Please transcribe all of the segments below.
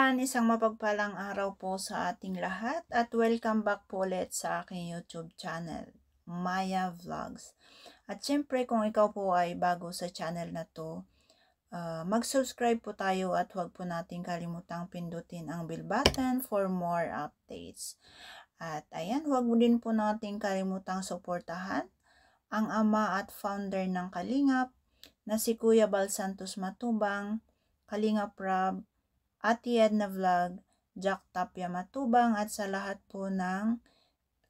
everyone, isang mapagpalang araw po sa ating lahat at welcome back po ulit sa aking YouTube channel, Maya Vlogs. At syempre kung ikaw po ay bago sa channel na to, mag-subscribe po tayo at huwag po natin kalimutang pindutin ang bell button for more updates. At ayan, huwag mo din po natin kalimutang suportahan ang ama at founder ng Kalingap na si Kuya Bal Santos Matubang, Kalingap Rob, Ate Edna Vlog, Jack Tapia Matubang at sa lahat po ng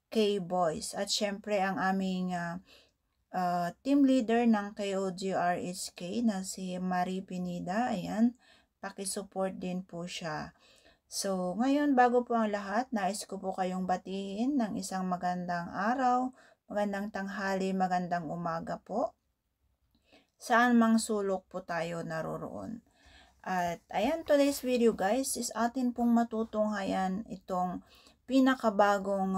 K-Boys. At syempre ang aming team leader ng KOGRHK na si Marie Pinida. Ayan, pakisupport din po siya. So ngayon bago po ang lahat, nais ko po kayong batiin ng isang magandang araw, magandang tanghali, magandang umaga po. Saan mang sulok po tayo naroroon. At ayan, today's video guys is atin pong matutunghayan itong pinakabagong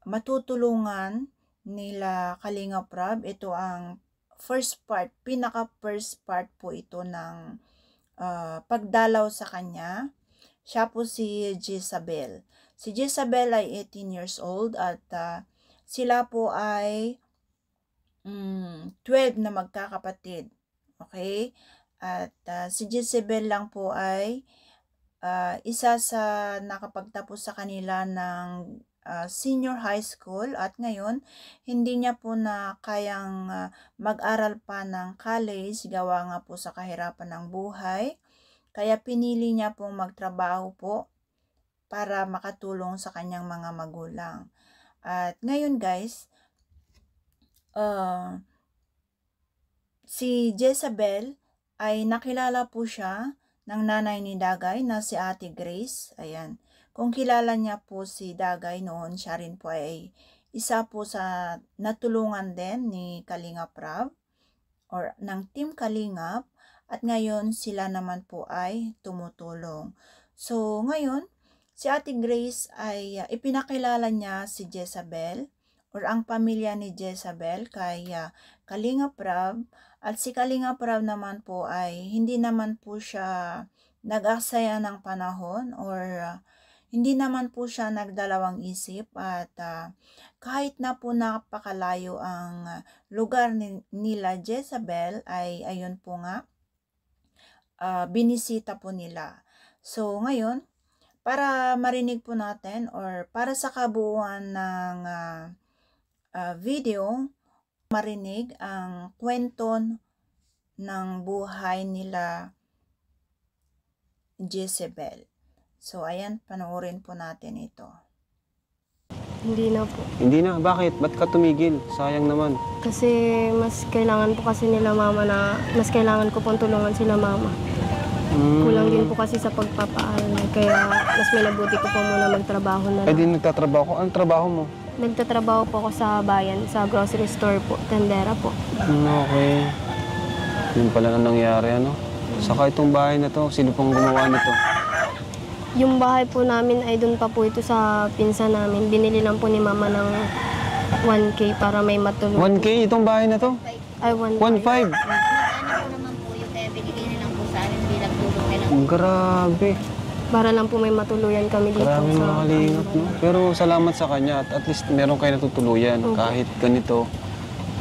matutulungan nila Kalingap Rob. Ito ang first part, pinaka-first part po ito ng pagdalaw sa kanya. Siya po si Jezabel. Si Jezabel ay 18 years old at sila po ay 12 na magkakapatid. Okay? At si Jezebel lang po ay isa sa nakapagtapos sa kanila ng senior high school at ngayon hindi niya po na kayang mag-aral pa ng college gawa nga po sa kahirapan ng buhay. Kaya pinili niya pong magtrabaho po para makatulong sa kanyang mga magulang. At ngayon guys, si Jezabel ay nakilala po siya ng nanay ni Dagay na si Ate Grace. Ayan. Kung kilala niya po si Dagay noon, siya rin po ay isa po sa natulungan din ni Kalingap Rob or ng Team Kalingap. At ngayon sila naman po ay tumutulong. So ngayon, si Ate Grace ay ipinakilala niya si Jezabel or ang pamilya ni Jezabel kay Kalingap Rob. At si Kalingap Rob naman po ay hindi naman po siya nag-aksaya ng panahon or hindi naman po siya nagdalawang isip at kahit na po napakalayo ang lugar nila Jezabel ay ayun po nga binisita po nila. So ngayon, para marinig po natin or para sa kabuuan ng video, marinig ang kwento ng buhay nila Jezabel. So, ayan, panoorin po natin ito. Hindi na po. Hindi na? Bakit? Ba't ka tumigil? Sayang naman. Kasi mas kailangan po kasi nila mama na, mas kailangan ko pong tulungan sila mama. Kulang din po kasi sa pagpapaaral. Kaya mas may nabuti ko po muna magtrabaho na lang. Eh di nagtatrabaho ko. Anong trabaho mo? Nagtatrabaho po ako sa bayan, sa grocery store po, tendera po. Okay. Yun pala na nangyari, ano? Saka itong bahay na to, sino pong gumawa nito? Yung bahay po namin ay doon pa po ito sa pinsa namin. Binili lang po ni mama ng 1K para may matulog. 1K itong bahay na to? Ay, 1.5. 1.5? Ano po naman po yung kaya binigay na lang po sa amin bilang tulong na lang. Grabe. Para lang po may matuluyan kami dito. Grabe sa mga Kalingap, no? Pero salamat sa kanya at least meron kayo natutuluyan. Okay. Kahit ganito,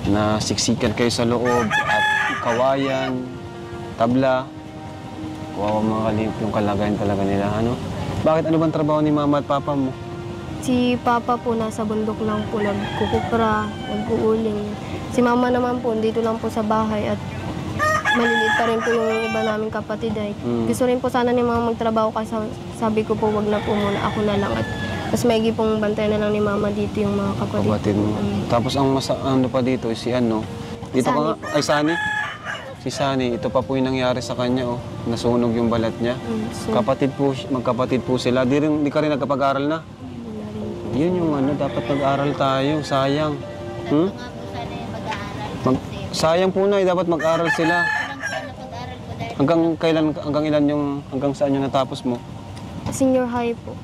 na siksikan kayo sa loob at kawayan, tabla. Kawawa mga Kalingap yung kalagayan talaga nila, ano? Bakit ano bang trabaho ni mama at papa mo? Si Papa po nasa bundok lang po, nagkukupra, nag-uuling. Si Mama naman po, dito lang po sa bahay at maliliit pa rin po yung iba naming kapatid. Gusto rin po sana ni Mama magtrabaho kasi sabi ko po wag na po muna, ako na lang. At mas maigi pong bantay na lang ni Mama dito yung mga kapatid. Mo. Tapos ang ano pa dito, si ano? Dito Sunny ka ay Sunny? Si Sunny, ito pa po yung nangyari sa kanya, oh. Nasunog yung balat niya. So, Kapatid po, magkapatid po sila. Di ka rin nagkapag-aral na? Yun yung ano, dapat mag-aral tayo. Sayang. Nga po sana yung mag-aaral. Sayang po na, dapat mag-aral sila. Kulang po na pag-aaral ko dahil Hanggang saan yung natapos mo? senior high po.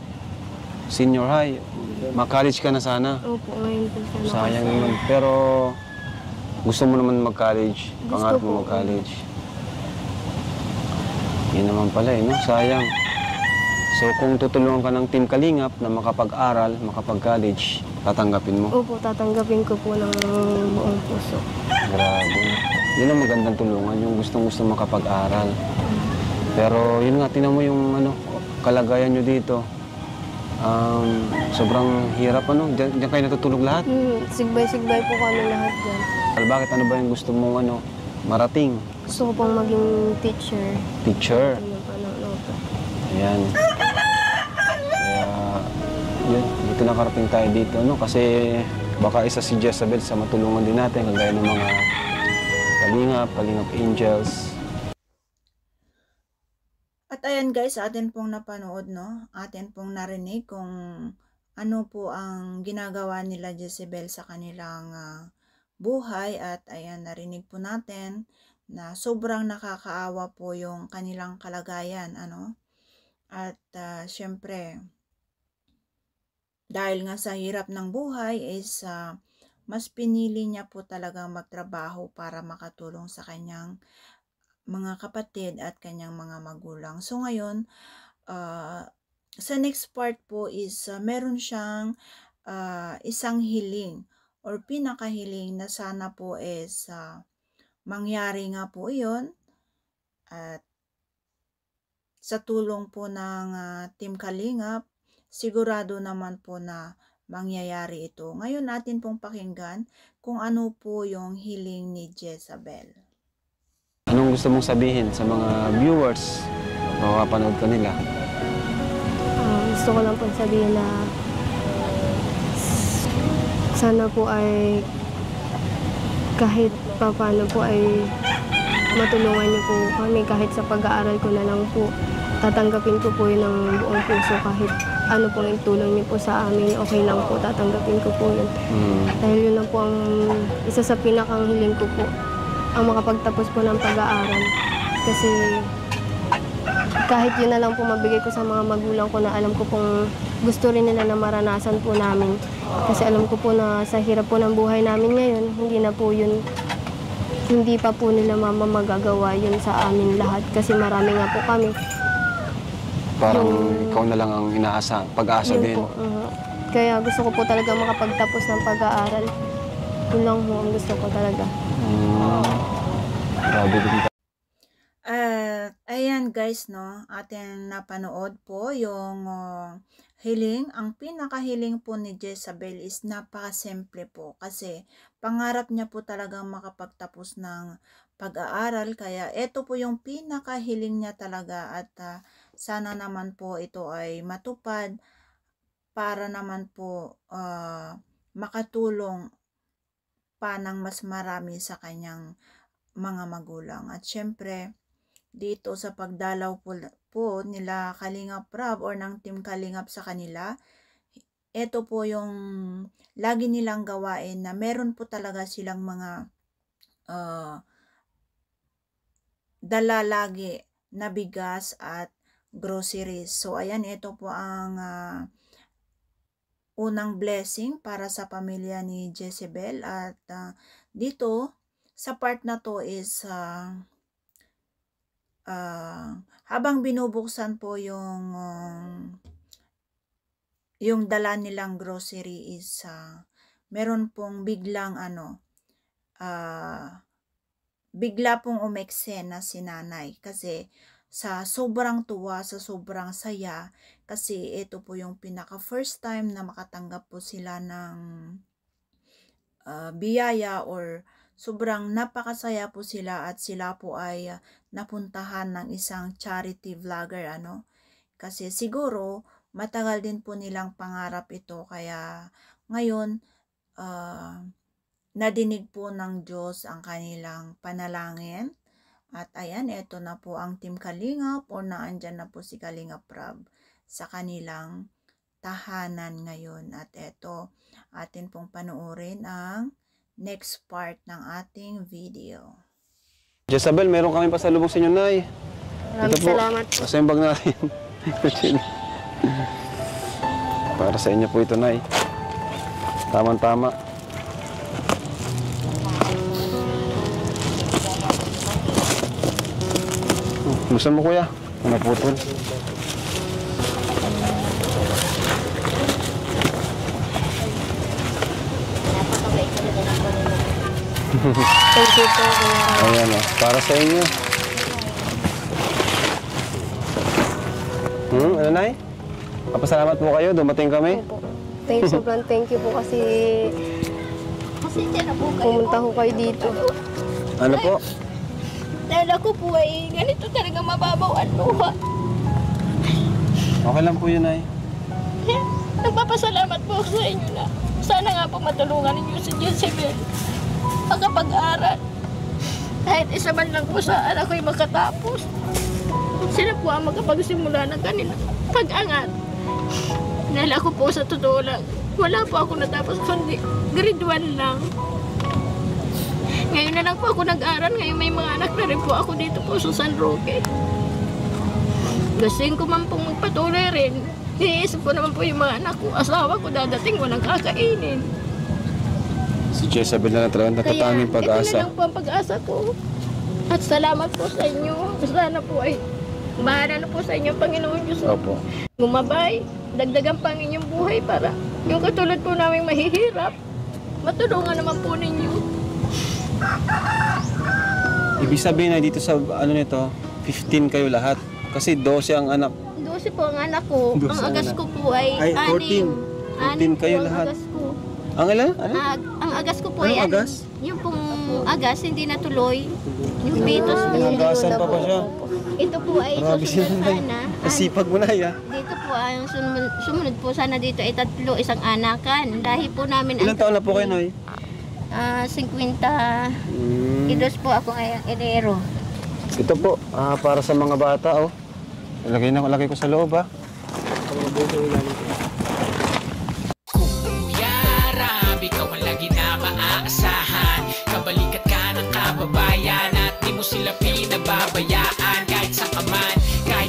Senior high. Ma-college ka na sana. Opo, ngayon po sana. Sayang naman. Pero gusto mo naman mag-college. Pangarap po. mo mag-college. Yun naman pala eh, no? Sayang. So kung tutulungan ka ng Team Kalingap na makapag-aral, makapag-college, tatanggapin mo? Opo, tatanggapin ko po ng buong puso. Grabe. Yun ang magandang tulungan, yung gustong-gusto makapag-aral. Pero yun nga, tingnan mo yung kalagayan nyo dito. Sobrang hirap, Diyan kayo natutulog lahat? Sigbay-sigbay po kami lahat dyan. Bakit ano ba yung gusto mong marating? Gusto ko pong maging teacher. Teacher. Opo. Ayan. Kaya, yun, dito nakarating tayo dito, kasi baka isa si Jezabel sa matulungan din natin, kagaya ng mga Kalingap Angels. At ayan guys, atin pong napanood, atin pong narinig kung ano po ang ginagawa nila Jezebel sa kanilang buhay. At ayan, narinig po natin na sobrang nakakaawa po yung kanilang kalagayan, At syempre, dahil nga sa hirap ng buhay is mas pinili niya po talagang magtrabaho para makatulong sa kanyang mga kapatid at kanyang mga magulang. So ngayon, sa next part po is meron siyang isang hiling or pinakahiling na sana po is mangyari nga po iyon. At sa tulong po ng Team Kalingap, sigurado naman po na mangyayari ito. Ngayon natin pong pakinggan kung ano po yung hiling ni Jezabel. Anong gusto mong sabihin sa mga viewers na makapanood ka nila? Gusto ko lang po sabihin na sana po ay kahit paano po ay matulungan niyo po kami kahit sa pag-aaral ko na lang po. Tatanggapin ko po yun ng buong puso kahit ano pong itulong niyo po sa amin. Okay lang po, tatanggapin ko po yun. Dahil yun lang po ang isa sa pinakang hiling ko po, ang makapagtapos po ng pag-aaral. Kasi kahit yun na lang po mabigay ko sa mga magulang ko na alam ko pong gusto rin nila na maranasan po namin. Kasi alam ko po na sa hirap po ng buhay namin ngayon, hindi pa po nila mama magagawa yun sa amin lahat. Kasi marami nga po kami. Parang ikaw na lang ang pag-asa din. Po, kaya gusto ko po talaga makapagtapos ng pag-aaral. Yun lang po ang gusto ko talaga. Grabe din. Ayan guys, atin napanood po yung hiling. Ang pinakahiling po ni Jezabel is napakasimple po kasi pangarap niya po talagang makapagtapos ng pag-aaral. Kaya ito po yung pinakahiling niya talaga at sana naman po ito ay matupad para naman po makatulong pa ng mas marami sa kanyang mga magulang. At syempre, dito sa pagdalaw po nila Kalingap Rab or ng Team Kalingap sa kanila, ito po yung lagi nilang gawain na meron po talaga silang mga dala lagi na bigas at groceries. So ayan, ito po ang unang blessing para sa pamilya ni Jezebel. At dito sa part na to is habang binubuksan po yung dala nilang grocery is meron pong biglang bigla pong umekse na si nanay kasi sa sobrang tuwa, sa sobrang saya, kasi ito po yung pinaka first time na makatanggap po sila ng biyaya or sobrang napakasaya po sila at sila po ay napuntahan ng isang charity vlogger kasi siguro matagal din po nilang pangarap ito kaya ngayon nadinig po ng Diyos ang kanilang panalangin. At ayan, ito na po ang Team Kalingap o naandyan na po si Kalingap Rab sa kanilang tahanan ngayon. At ito, atin pong panoorin ang next part ng ating video. Jezabel, meron kami pasalubong sa inyo, Nay. Maraming salamat po. Sa yung bag natin. Para sa inyo po ito, Nay. Tama-tama. Gusto mo, kuya? Naputol. Thank you po, Kuya Rab. Ayan o, para sa inyo. Ano Nay? Papasalamat po kayo, dumating kami. Opo. Sobrang thank you po kasi Pasensya na po kayo. pumunta ko kayo dito. Ano po? Dahil ako po ay ganito talaga mababaw ang luha. Okay lang po yun, Nay. Nagpapasalamat po ako sa inyo na sana nga po matulungan ninyo si Jezebel makapag-aral. Kahit isa man lang po sa anak ko'y makatapos. Sila po ang makapagsimula ng kanilang pag-angat. Dahil ako po sa totoo lang, wala po ako natapos kundi grade 1 lang. Ngayon na lang po ako nag-aral. Ngayon may mga anak na rin po ako dito po sa San Roque. Gusto ko man pong magpatuloy rin. Iniisip ko naman po yung mga anak ko. Asawa ko dadating, walang kakainin. Si Jezebel na lang talagang natatanging ito na pag-asa. lang po ang pag-asa ko. At salamat po sa inyo. Sana po ay bahala na po sa inyo, Panginoon Diyos. Opo. Gumabay, dagdagan pa ang inyong buhay para yung katulad po namin mahihirap, matulungan naman po ninyo. Ibig sabihin na dito sa ano nito, 15 kayo lahat. Kasi 12 ang anak. 12 po ang anak ko. 12 Ang ang agas anak. ko po ay 14. 14 kayo ang lahat. agas ko. Ang ilan? Ano? Ang agas ko po Anong ay agas? Yung pong agas hindi natuloy. Yung fetus ko. Nagasan pa pa siya. Ito po ay Grabe siya, susunod Nay. sana. Nasipag mo na ya. Dito po ay sumunod po sana dito ay 3 isang anakan. Dahil po namin Ilang taon na po kayo, Noy? 50 Mm. kilos po ako ngayong Enero. Ito po, para sa mga bata, oh. Lagay ko sa loob, ah. Kuya Rab, ikaw ang lagi na maaasahan. Kabalikat ka ng kababayan at di mo sila pinababayaan. Kahit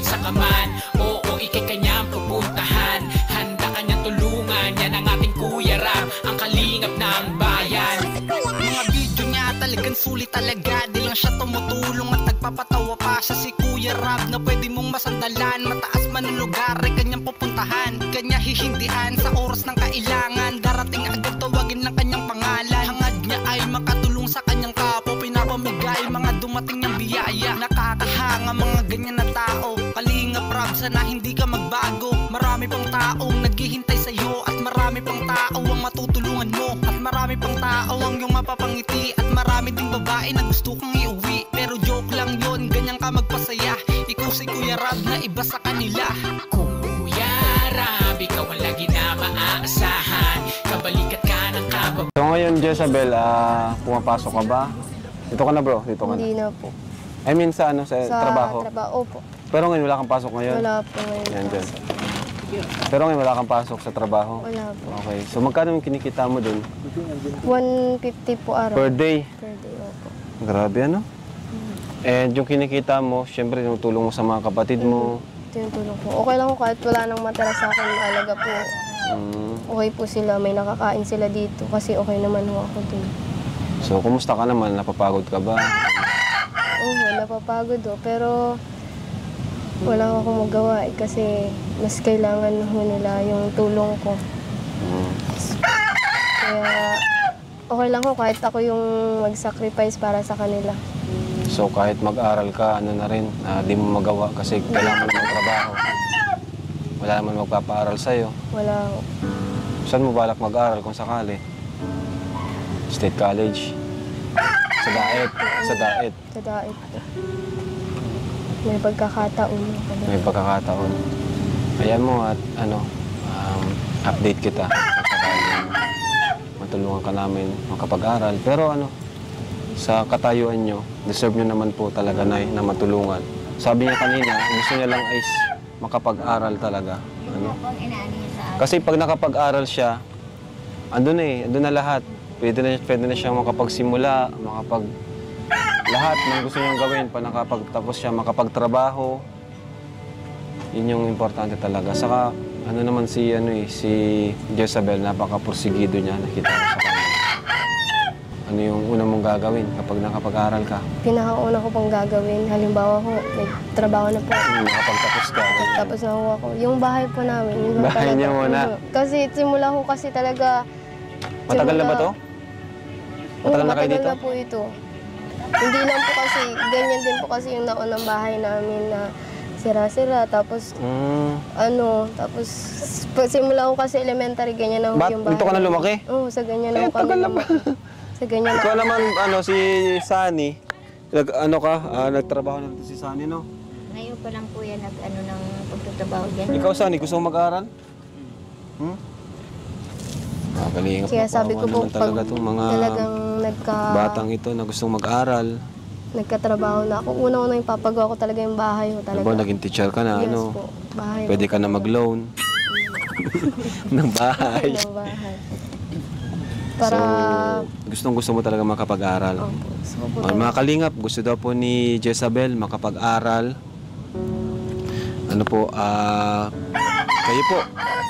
sa kaman, oo, ikay kanyang pupuntahan. Handa kanyang tulungan, yan ang ating Kuya Rab, ang kalingap ng bayan. Mga video niya talagang sulit talaga. Di lang siya tumutulong at nagpapatawa pa siya. Si Kuya Rab na pwede mong masandalan. Mataas man ang lugar ay kanyang pupuntahan. Kanya hihindian sa oras ng kailangan. Darating agad tawagin ng kanyang pangalan. Hangad niya ay makatulong sa kanyang kapo. Pinapamigay mga dumating niyang biyaya. Nakakahanga mga ganyan na tao. Kalingap Rab, sana hindi ka magbago. Marami pang taong naghihintay sa'yo. At marami pang tao ang matutulungan mo. At marami pang tao ang iyong mapapangiti. At marami ding babae na gusto kang iuwi. Pero joke lang yon, ganyan ka magpasaya. Ikaw si Kuya Rab na iba sa kanila. Kuya Rab, ikaw ang lagi na maaasahan. Kabalikat ka ng kababayan. So ngayon, Jezebel, pumapasok ka ba? Dito ka na, bro. Dito ka na. Hindi na po. I mean, sa ano, sa trabaho. Trabaho po. Pero ngayon, wala kang pasok ngayon? Wala po ngayon. Yan, dyan. Pero ngayon, wala kang pasok sa trabaho? Wala po. Okay. So magkano yung kinikita mo dun? 150 po araw. Per day? Per day, opo. Grabe, ano? And yung kinikita mo, syempre, tinutulong mo sa mga kapatid mo. Tinutulong po. Okay lang po kahit wala nang matira sa akin. Alaga po. Okay po sila. May nakakain sila dito. Kasi okay naman ho ako din. So, kumusta ka naman? Napapagod ka ba? Oo, napapagod ho. Pero wala akong magawa kasi mas kailangan ho nila yung tulong ko. Kaya okay lang ho kahit ako yung mag-sacrifice para sa kanila. So, kahit mag-aral ka, ano na rin, di mo magawa kasi kailangan mo na magtrabaho. Wala naman magpapaaral sa'yo. Wala ho. Saan mo balak mag-aral kung sakali? State College? Sa Daet? Sa Daet? Sa daet po. May pagkakataon. May pagkakataon. Ayan mo at update kita kung sakali matulungan ka namin makapag-aral. Pero sa katayuan nyo, deserve nyo naman po talaga na matulungan. Sabi niya kanina, gusto niya lang is makapag-aral talaga. Pag inaano niya sa akin. Kasi pag nakapag-aral siya, andun na lahat. Pwede na siyang makapagsimula, lahat ng gusto niyang gawin pa nakapagtapos siya, makapagtrabaho. Yun yung importante talaga. Saka naman si Jezebel, napaka-porsigido niya, nakita ko sa kanya. Ano yung una mong gagawin kapag nakapag-aral ka? Pinakauna ko pang gagawin. Halimbawa ho, may trabaho na po. Nakapagtapos ka. Tapos na ho ako. Yung bahay po namin. Yun ho Bahay talaga. niya muna? Kasi simula ho kasi talaga. Matagal na ba to? Matagal na kayo matagal dito? na po ito. Hindi lang po kasi, ganyan din po kasi yung naunang bahay namin na sira-sira. Tapos, tapos simula ko kasi elementary, ganyan na ho yung bahay. Dito ka na lumaki? Oo, sa ganyan na ho kami tagal na lumaki. Sa ganyan na. Ikaw naman, si Sunny, nagtrabaho na dito si Sunny, no? Ngayon pa lang po yan ng pagtatrabaho dyan. Ikaw, Sunny, gusto mo mag-aaral? Kalingap Kaya sabi ko po, talaga pag itong mga talagang batang ito na gustong mag-aral. nagkatrabaho na ako, una-una yung papagawa ko talaga yung bahay ko talaga. Diba, naging teacher ka na, Yes po, bahay Pwede ko ka na talaga. mag-loan ng bahay. Ng bahay. Para, So, gustong-gusto mo talaga makapag-aral. opo, gusto ko po Mga talaga. kalingap, gusto daw po ni Jezabel makapag-aral. Ano po, kayo po,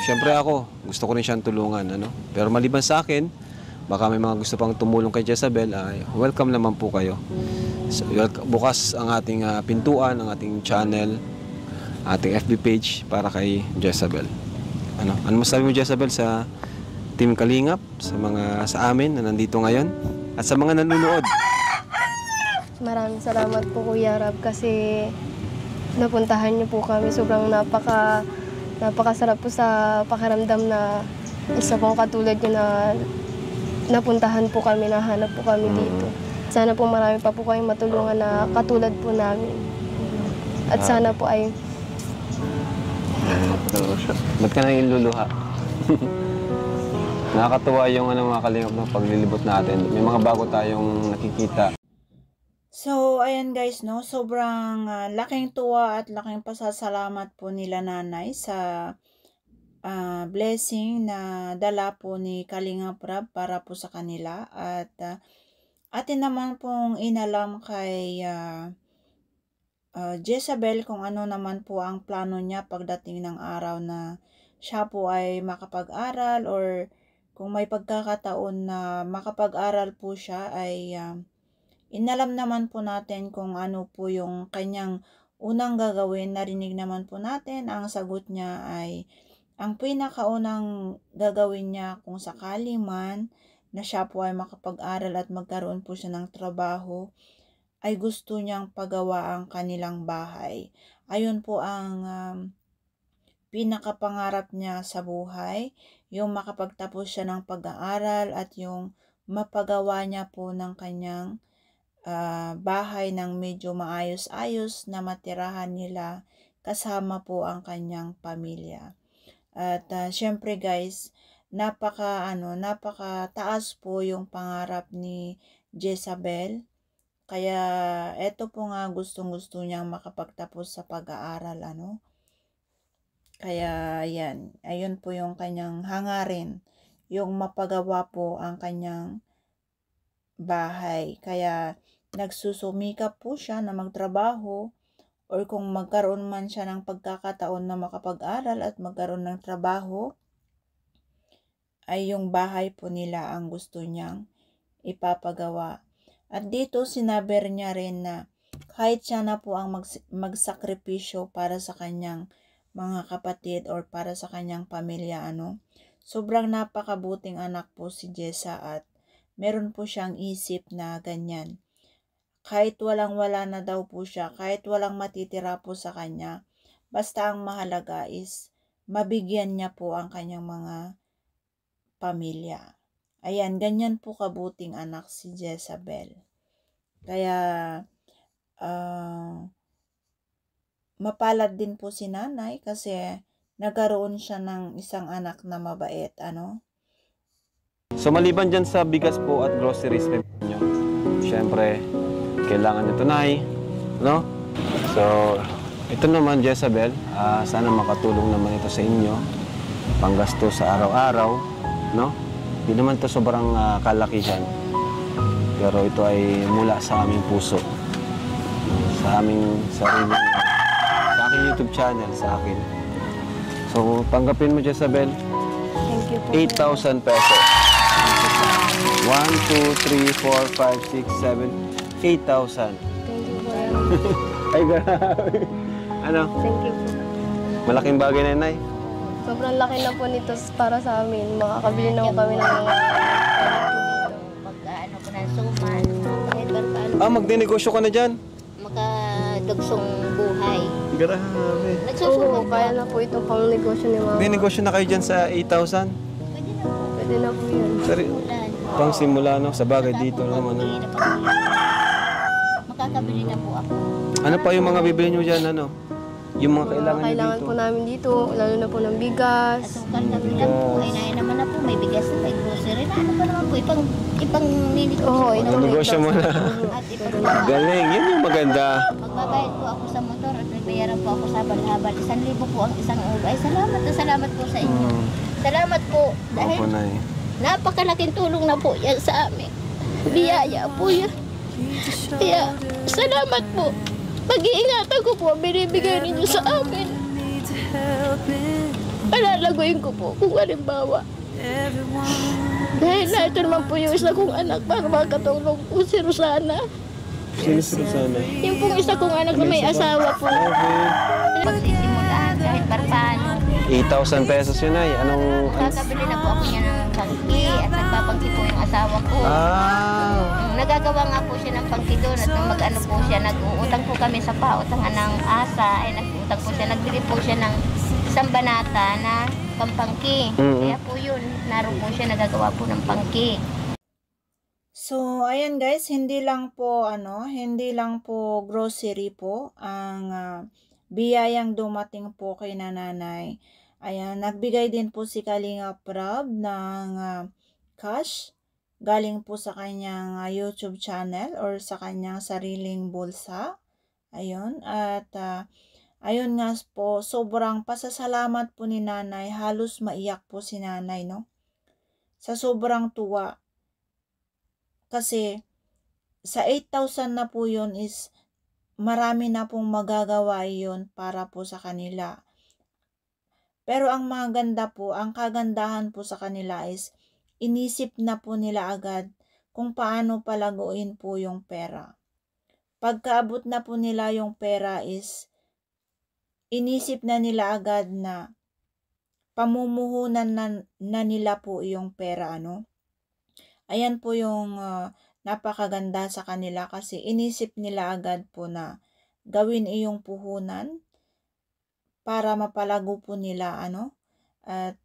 syempre ako, gusto ko rin siyang tulungan. Pero maliban sa akin, baka may mga gusto pang tumulong kay Jezabel, welcome naman po kayo. So, bukas ang ating pintuan, ang ating channel, ating FB page para kay Jezabel. Ano masabi mo, Jezabel, sa Team Kalingap, sa amin na nandito ngayon, at sa mga nanonood? Maraming salamat po Kuya Rab kasi napuntahan niyo po kami. Sobrang napakasarap po sa pakiramdam na isa pong katulad niyo na napuntahan po kami, nahanap po kami dito. Sana po marami pa po kayong matulungan na katulad po namin. At sana po ay Ba't ka nang iluluha? Nakakatuwa yung mga kalingap ng paglilibot natin. May mga bago tayong nakikita. So, ayan guys, no? Sobrang laking tuwa at laking pasasalamat po nila nanay sa blessing na dala po ni Kalingap Rab para po sa kanila. At atin naman pong inalam kay Jezabel kung ano naman po ang plano niya pagdating ng araw na siya po ay makapag-aral, or kung may pagkakataon na makapag-aral po siya ay inalam naman po natin kung ano po yung kanyang unang gagawin. Narinig naman po natin ang sagot niya ay ang pinakaunang gagawin niya kung sakali man na siya po ay makapag-aral at magkaroon po siya ng trabaho, ay gusto niyang pagawa ang kanilang bahay. Ayun po ang pinakapangarap niya sa buhay, yung makapagtapos siya ng pag-aaral at yung mapagawa niya po ng kanyang bahay ng medyo maayos-ayos na matirahan nila kasama po ang kanyang pamilya. At syempre guys, napakataas po yung pangarap ni Jezabel. Kaya eto po nga gustong-gusto niyang makapagtapos sa pag-aaral, Kaya yan, ayun po yung kanyang hangarin, yung mapagawa po ang kanyang bahay. Kaya nagsusumikap po siya na magtrabaho, or kung magkaroon man siya ng pagkakataon na makapag-aral at magkaroon ng trabaho, ay yung bahay po nila ang gusto niyang ipapagawa. At dito sinabi niya rin na kahit siya na po ang magsakripisyo para sa kanyang mga kapatid or para sa kanyang pamilya, sobrang napakabuting anak po si Jessa at meron po siyang isip na ganyan. Kahit walang-wala na daw po siya, kahit walang matitira po sa kanya, basta ang mahalaga is mabigyan niya po ang kanyang mga pamilya. Ayan, ganyan po kabuting anak si Jezabel. Kaya, mapalad din po si nanay kasi nagkaroon siya ng isang anak na mabait, So maliban dyan sa bigas po at groceries nyo, syempre, kailangan nyo tunay, So, ito naman, Jezabel, sana makatulong naman ito sa inyo, panggasto sa araw-araw, Hindi naman ito sobrang kalakihan, pero ito ay mula sa aming puso, sa aming sarili, sa aking YouTube channel, sa akin. So, tanggapin mo, Jezabel, Thank you po. 8,000 pesos. 1, 2, 3, 4, 5, 6, 7, 8,000. Thank you po. Ay, grabe. Thank you po. Malaking bagay na yun, Nay. Sobrang laki na po nito para sa amin. Makakabili na po kami ng mga gamit po dito. Pag ano ko na Magdinegosyo ka na dyan? Makadugsong buhay. Grabe. Oo, Nagsusunod kaya na po ito pang negosyo ni mama. Magdinegosyo na kayo dyan sa 8,000? Pwede na po. Pwede na po yan. Sorry, Ulan. pang simula, no? Sa bagay dito naman. Pabili na pabili. Makakabili na po ako. Ano pa yung mga bibili nyo dyan, ano? Yung mga kailangan nyo Kailangan dito? po namin dito, lalo na po ng bigas. Asukal kami lang po. Ay, naya naman na po. May bigas na, may grocery na. Ano pa naman po? Ipang ninegosyo. Oo, Ano negosyo mo na? At ipang Galing, yun yung maganda. magbabayad po ako sa motor at may bayaran po ako sa habal-habal. 1,000 po ang isang ulo. Ay, salamat po sa inyo. Salamat po. Dahil Opo, Nay. Napakalaking tulong na po yan sa amin. Biyaya po yan. Kaya, salamat po. Pag-iingatan ko po, binibigay ninyo sa amin. Palalaguin ko po kung halimbawa. Dahil na ito naman po yung isa kong anak para makatulong po si Rosana. Sino si Rosana? Yung pong isa kong anak na may asawa po. Pagsisimulaan kahit paano. 8,000 pesos yun, Nay. Anong... Kakabili na po ako niya ng pangki at nagpapangki po yung asawa ko. Nagagawa nga po siya ng pangki doon at nung mag-ano po siya, nag-uutang po kami sa pautangan ng asa, ay nag-uutang po siya, nagbili po siya ng isang banata na pampangki. Kaya po yun, naroon po siya nagagawa po ng pangki. So, ayan guys, hindi lang po grocery po ang biyayang dumating po kay nanay. Ayan, nagbigay din po si Kalinga Prab ng cash galing po sa kanyang YouTube channel or sa kanyang sariling bulsa. Ayun, at ayun nga po, sobrang pasasalamat po ni nanay, halos maiyak po si nanay, no? Sa sobrang tuwa. Kasi sa 8,000 na po yun is marami na pong magagawa yun para po sa kanila. Pero ang maganda po, ang kagandahan po sa kanila is inisip na po nila agad kung paano palaguin po yung pera. Pagkaabot na po nila yung pera is inisip na nila agad na pamumuhunan na nila po yung pera, ano? Ayan po yung napakaganda sa kanila kasi inisip nila agad po na gawin iyong puhunan para mapalago po nila, ano? At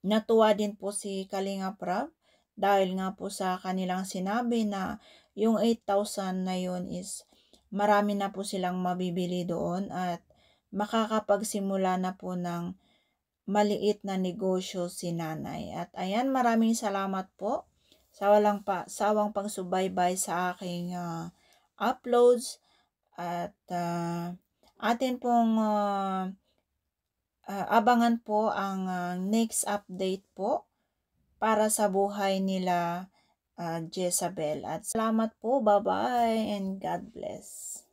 natuwa din po si Kalinga Prab dahil nga po sa kanilang sinabi na yung 8,000 na yun is marami na po silang mabibili doon at makakapagsimula na po ng maliit na negosyo si nanay. At ayan, maraming salamat po sa walang sawang pagsubaybay sa aking uploads at atin pong abangan po ang next update po para sa buhay nila Jezabel. At salamat po, bye-bye and God bless.